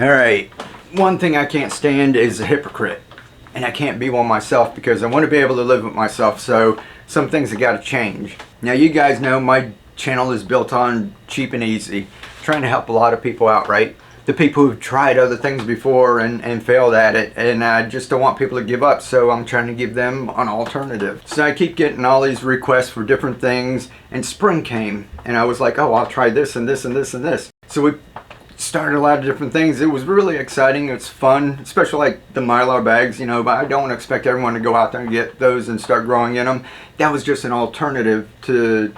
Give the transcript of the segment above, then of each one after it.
Alright, one thing I can't stand is a hypocrite. And I can't be one myself because I want to be able to live with myself, so some things have got to change. Now you guys know my channel is built on cheap and easy. I'm trying to help a lot of people out, right? The people who've tried other things before and failed at it, and I just don't want people to give up, so I'm trying to give them an alternative. So I keep getting all these requests for different things, and spring came, and I was like, oh, I'll try this and this and this and this. So we started a lot of different things. It was really exciting. It's fun, especially like the Mylar bags, you know, but I don't expect everyone to go out there and get those and start growing in them. That was just an alternative to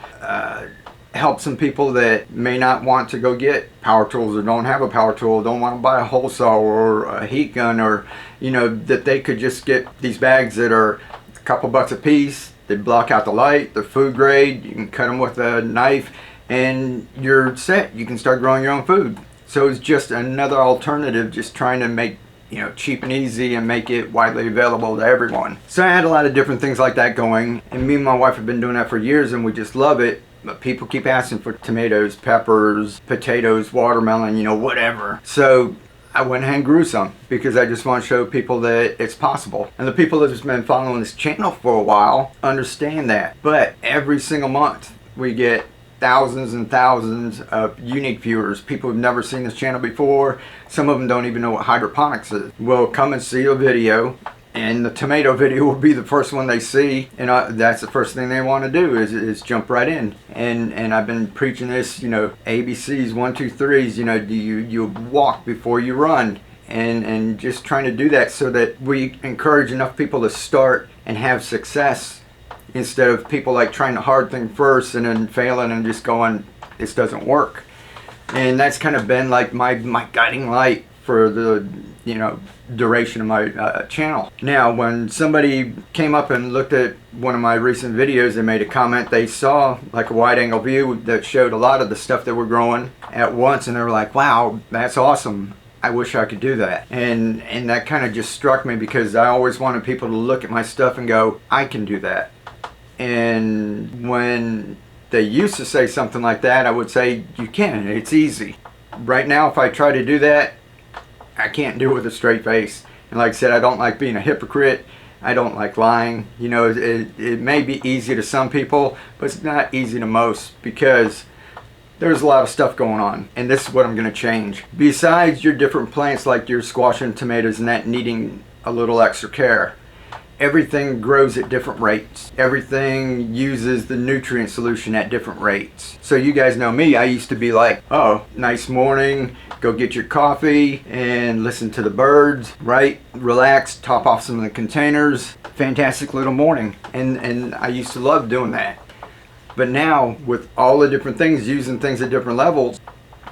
help some people that may not want to go get power tools or don't have a power tool, don't want to buy a hole saw or a heat gun, or, you know, that they could just get these bags that are a couple bucks a piece. They block out the light, they're food grade, you can cut them with a knife, and you're set. You can start growing your own food. So it's just another alternative, just trying to make, you know, cheap and easy and make it widely available to everyone. So I had a lot of different things like that going, and me and my wife have been doing that for years, and we just love it. But people keep asking for tomatoes, peppers, potatoes, watermelon, you know, whatever. So I went ahead and grew some because I just want to show people that it's possible. And the people that have been following this channel for a while understand that. But every single month we get thousands and thousands of unique viewers. People who've never seen this channel before. Some of them don't even know what hydroponics is. Will come and see a video, and the tomato video will be the first one they see, and that's the first thing they want to do is jump right in. And I've been preaching this, you know, ABCs, 1, 2, 3s, you know, you walk before you run, and just trying to do that so that we encourage enough people to start and have success, instead of people like trying the hard thing first and then failing and just going, this doesn't work. And that's kind of been like my guiding light for the, you know, duration of my channel. Now, when somebody came up and looked at one of my recent videos and made a comment, they saw like a wide angle view that showed a lot of the stuff that we're growing at once, and they were like, wow, that's awesome. I wish I could do that. And that kind of just struck me, because I always wanted people to look at my stuff and go, I can do that. And when they used to say something like that, I would say, you can, it's easy. Right now, if I try to do that, I can't do it with a straight face. And like I said, I don't like being a hypocrite. I don't like lying. You know, it may be easy to some people, but it's not easy to most, because there's a lot of stuff going on, and this is what I'm going to change. Besides your different plants like your squash and tomatoes and that needing a little extra care, everything grows at different rates. Everything uses the nutrient solution at different rates. So you guys know me, I used to be like, oh, nice morning, go get your coffee and listen to the birds, right? Relax, top off some of the containers. Fantastic little morning. And I used to love doing that. But now, with all the different things, using things at different levels,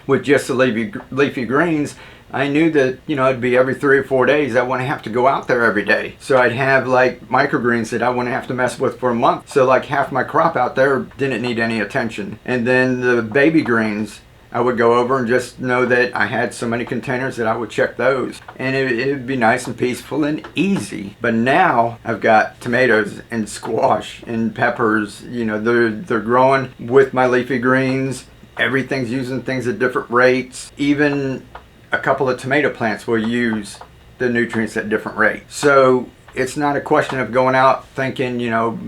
with just the leafy greens, I knew that, you know, it'd be every 3 or 4 days. I wouldn't have to go out there every day. So I'd have like microgreens that I wouldn't have to mess with for a month. So like half my crop out there didn't need any attention. And then the baby greens, I would go over and just know that I had so many containers that I would check those. And it'd be nice and peaceful and easy. But now I've got tomatoes and squash and peppers. You know, they're growing with my leafy greens. Everything's using things at different rates. Even a couple of tomato plants will use the nutrients at different rates. So it's not a question of going out thinking, you know,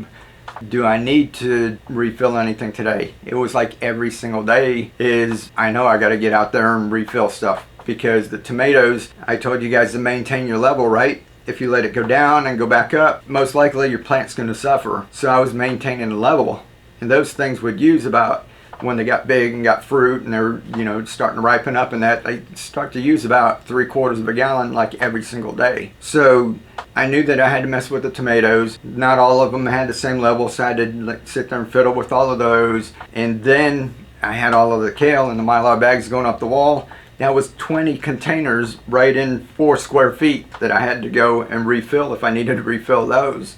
do I need to refill anything today? It was like every single day is, I know I got to get out there and refill stuff, because the tomatoes, I told you guys to maintain your level, right? If you let it go down and go back up, most likely your plant's going to suffer. So I was maintaining the level, and those things would use about, when they got big and got fruit and they're, you know, starting to ripen up and that, they start to use about 3/4 of a gallon like every single day. So I knew that I had to mess with the tomatoes. Not all of them had the same level, so I had to like sit there and fiddle with all of those. And then I had all of the kale in the Mylar bags going up the wall. That was 20 containers right in 4 square feet that I had to go and refill if I needed to refill those.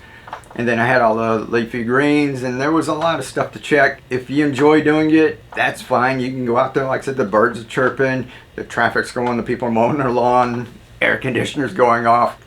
And then I had all the leafy greens, and there was a lot of stuff to check. If you enjoy doing it, that's fine. You can go out there, like I said, the birds are chirping, the traffic's going, the people are mowing their lawn, air conditioners going off.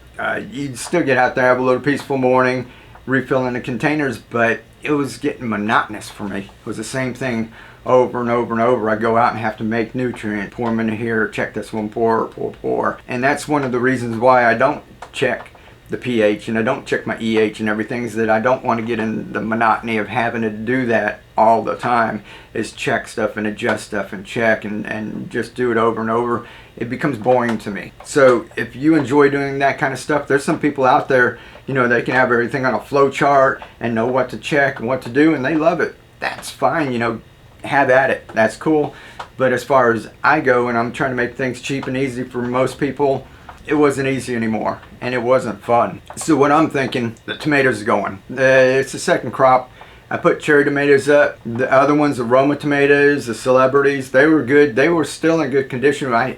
You'd still get out there, have a little peaceful morning, refilling the containers, but it was getting monotonous for me. It was the same thing over and over and over. I go out and have to make nutrient, pour them into here, check this one, pour. And that's one of the reasons why I don't check the pH and I don't check my EH and everything, is that I don't want to get in the monotony of having to do that all the time, is check stuff and adjust stuff and check and just do it over and over. It becomes boring to me. So if you enjoy doing that kind of stuff, there's some people out there, you know, they can have everything on a flow chart and know what to check and what to do, and they love it. That's fine, you know, have at it. That's cool. But as far as I go, and I'm trying to make things cheap and easy for most people, it wasn't easy anymore, and it wasn't fun. So what I'm thinking, the tomatoes are going. It's the second crop. I put cherry tomatoes up. The other ones, the Roma tomatoes, the celebrities, they were good. They were still in good condition. I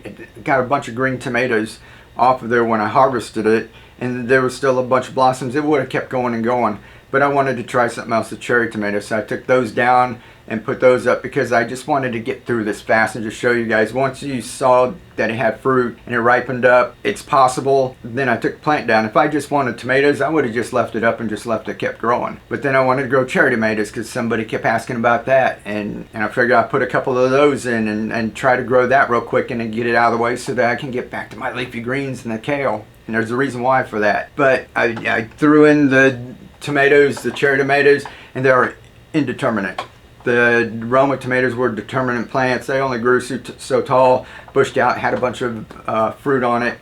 got a bunch of green tomatoes off of there when I harvested it, and there was still a bunch of blossoms. It would have kept going and going. But I wanted to try something else, the cherry tomatoes. So I took those down and put those up because I just wanted to get through this fast and just show you guys. Once you saw that it had fruit and it ripened up, it's possible. Then I took the plant down. If I just wanted tomatoes, I would have just left it up and just left it kept growing. But then I wanted to grow cherry tomatoes because somebody kept asking about that. And I figured I'd put a couple of those in and try to grow that real quick and then get it out of the way so that I can get back to my leafy greens and the kale. And there's a reason why for that. But I threw in the tomatoes, the cherry tomatoes, and they are indeterminate. The Roma tomatoes were determinate plants. They only grew so tall, bushed out, had a bunch of fruit on it.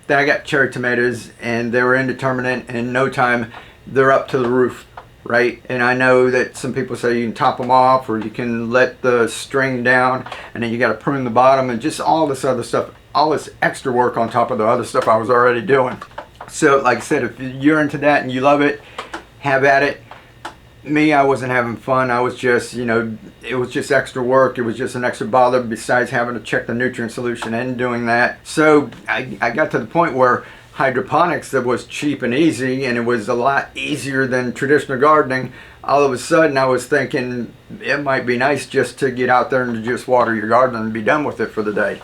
Then I got cherry tomatoes, and they were indeterminate, and in no time they're up to the roof, right? And I know that some people say you can top them off, or you can let the string down, and then you got to prune the bottom, and just all this other stuff, all this extra work on top of the other stuff I was already doing. So like I said, if you're into that and you love it, have at it. Me, I wasn't having fun. I was just, you know, it was just extra work. It was just an extra bother besides having to check the nutrient solution and doing that. So I got to the point where hydroponics, that was cheap and easy, and it was a lot easier than traditional gardening. All of a sudden I was thinking it might be nice just to get out there and to just water your garden and be done with it for the day.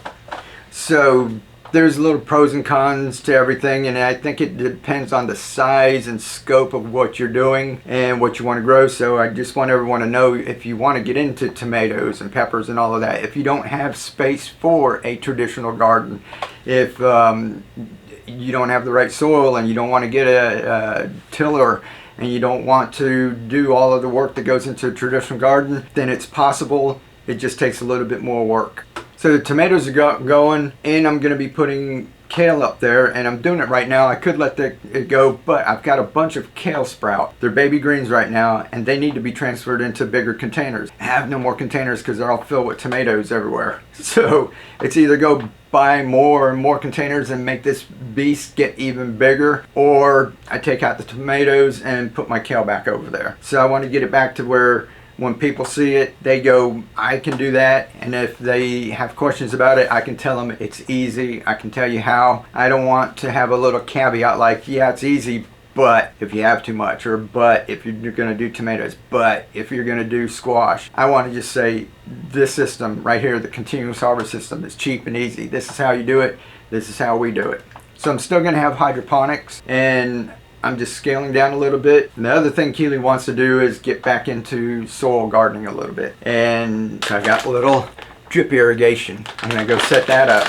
So there's little pros and cons to everything, and I think it depends on the size and scope of what you're doing and what you want to grow. So I just want everyone to know, if you want to get into tomatoes and peppers and all of that, if you don't have space for a traditional garden, if you don't have the right soil and you don't want to get a tiller and you don't want to do all of the work that goes into a traditional garden, then it's possible. It just takes a little bit more work. So the tomatoes are going, and I'm going to be putting kale up there, and I'm doing it right now. I could let it go, but I've got a bunch of kale sprout. They're baby greens right now, and they need to be transferred into bigger containers. I have no more containers because they're all filled with tomatoes everywhere. So it's either go buy more and more containers and make this beast get even bigger, or I take out the tomatoes and put my kale back over there. So I want to get it back to where when people see it, they go, I can do that. And if they have questions about it, I can tell them it's easy. I can tell you how. I don't want to have a little caveat like, yeah, it's easy, but if you have too much, or but if you're going to do tomatoes, but if you're going to do squash. I want to just say this system right here, the continuous harvest system, is cheap and easy. This is how you do it. This is how we do it. So I'm still going to have hydroponics, and I'm just scaling down a little bit. And the other thing Keely wants to do is get back into soil gardening a little bit. And I got a little drip irrigation. I'm gonna go set that up.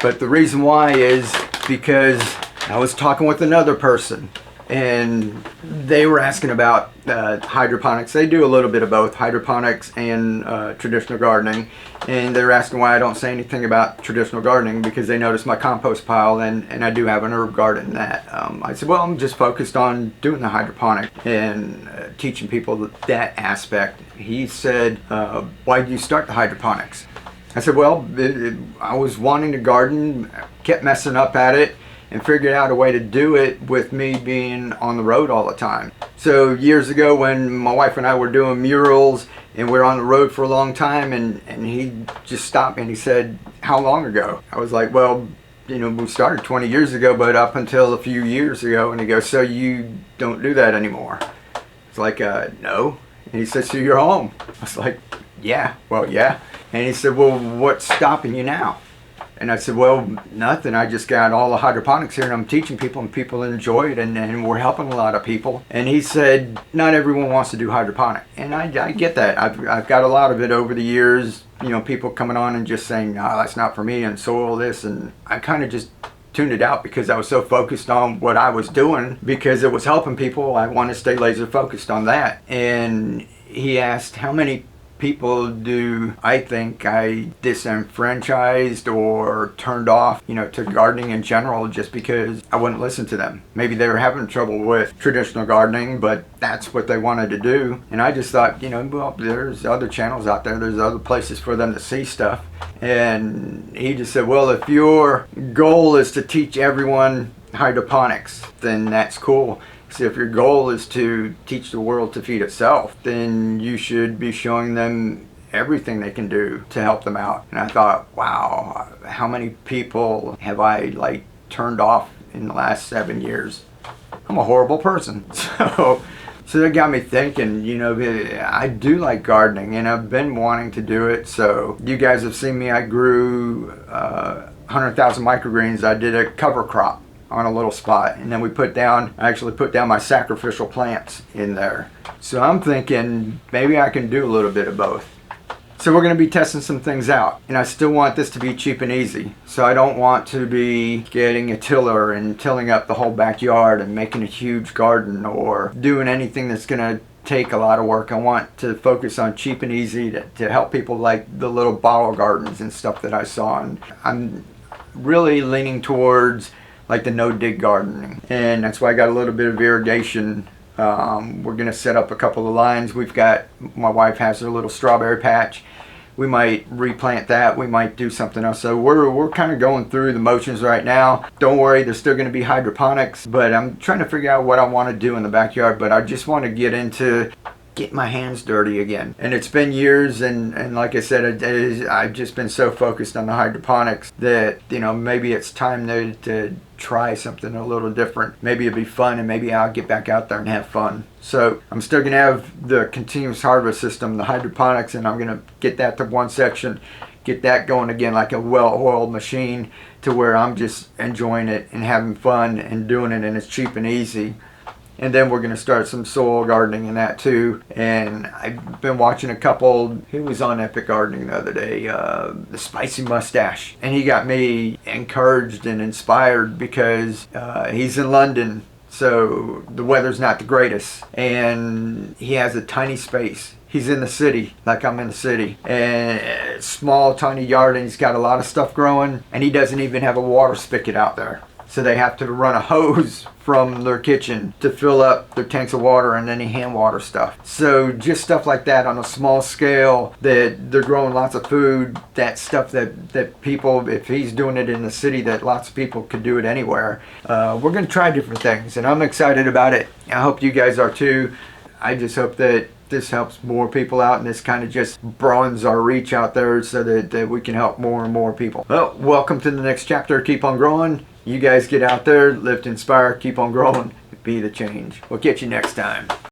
But the reason why is because I was talking with another person, and they were asking about hydroponics. They do a little bit of both hydroponics and traditional gardening, and they're asking why I don't say anything about traditional gardening, because they noticed my compost pile, and I do have an herb garden. That I said, well, I'm just focused on doing the hydroponic and teaching people that aspect. He said, why did you start the hydroponics? I said, well, I was wanting to garden, kept messing up at it, and figured out a way to do it with me being on the road all the time. So years ago, when my wife and I were doing murals and we were on the road for a long time, and he just stopped me and he said, how long ago? I was like, well, you know, we started 20 years ago, but up until a few years ago. And he goes, so you don't do that anymore? It's like, no. And he said, so you're home? I was like, yeah, well, yeah. And he said, well, what's stopping you now? And I said, well, nothing. I just got all the hydroponics here and I'm teaching people and people enjoy it and we're helping a lot of people. And he said, not everyone wants to do hydroponic. And I get that. I've got a lot of it over the years, you know, people coming on and just saying, no, that's not for me and soil this. And I kind of just tuned it out because I was so focused on what I was doing because it was helping people. I want to stay laser focused on that. And he asked, how many people do I think I disenfranchised or turned off, you know, to gardening in general just because I wouldn't listen to them. Maybe they were having trouble with traditional gardening, but that's what they wanted to do. And I just thought, you know, well, there's other channels out there, there's other places for them to see stuff. And he just said, well, if your goal is to teach everyone hydroponics, then that's cool. So if your goal is to teach the world to feed itself, then you should be showing them everything they can do to help them out. And I thought, wow, how many people have I like turned off in the last 7 years? I'm a horrible person. So that got me thinking, you know, I do like gardening and I've been wanting to do it. So you guys have seen me, I grew 100,000 microgreens. I did a cover crop on a little spot, and then I actually put down my sacrificial plants in there. So I'm thinking maybe I can do a little bit of both. So we're going to be testing some things out, and I still want this to be cheap and easy. So I don't want to be getting a tiller and tilling up the whole backyard and making a huge garden or doing anything that's going to take a lot of work. I want to focus on cheap and easy to help people like the little bottle gardens and stuff that I saw. And I'm really leaning towards like the no-dig gardening, and that's why I got a little bit of irrigation. We're gonna set up a couple of lines. My wife has her little strawberry patch. We might replant that. We might do something else. So we're kind of going through the motions right now. Don't worry, there's still going to be hydroponics, but I'm trying to figure out what I want to do in the backyard. But I just want to get my hands dirty again. And it's been years, and like I said, I've just been so focused on the hydroponics that, you know, maybe it's time to try something a little different. Maybe it'll be fun, and maybe I'll get back out there and have fun. So I'm still gonna have the continuous harvest system, the hydroponics, and I'm gonna get that to one section, get that going again like a well-oiled machine to where I'm just enjoying it and having fun and doing it, and it's cheap and easy. And then we're going to start some soil gardening in that too. And I've been watching a couple. He was on Epic Gardening the other day, the Spicy Mustache. And he got me encouraged and inspired because he's in London. So the weather's not the greatest. And he has a tiny space. He's in the city, like I'm in the city. And small, tiny yard, and he's got a lot of stuff growing. And he doesn't even have a water spigot out there. So they have to run a hose from their kitchen to fill up their tanks of water, and then he hand water stuff. So just stuff like that on a small scale, that they're growing lots of food. That stuff that people, if he's doing it in the city, that lots of people could do it anywhere. We're going to try different things, and I'm excited about it. I hope you guys are too. I just hope that this helps more people out, and this kind of just broadens our reach out there so that we can help more and more people. Well, welcome to the next chapter. Keep on growing. You guys get out there, lift, inspire, keep on growing, be the change. We'll catch you next time.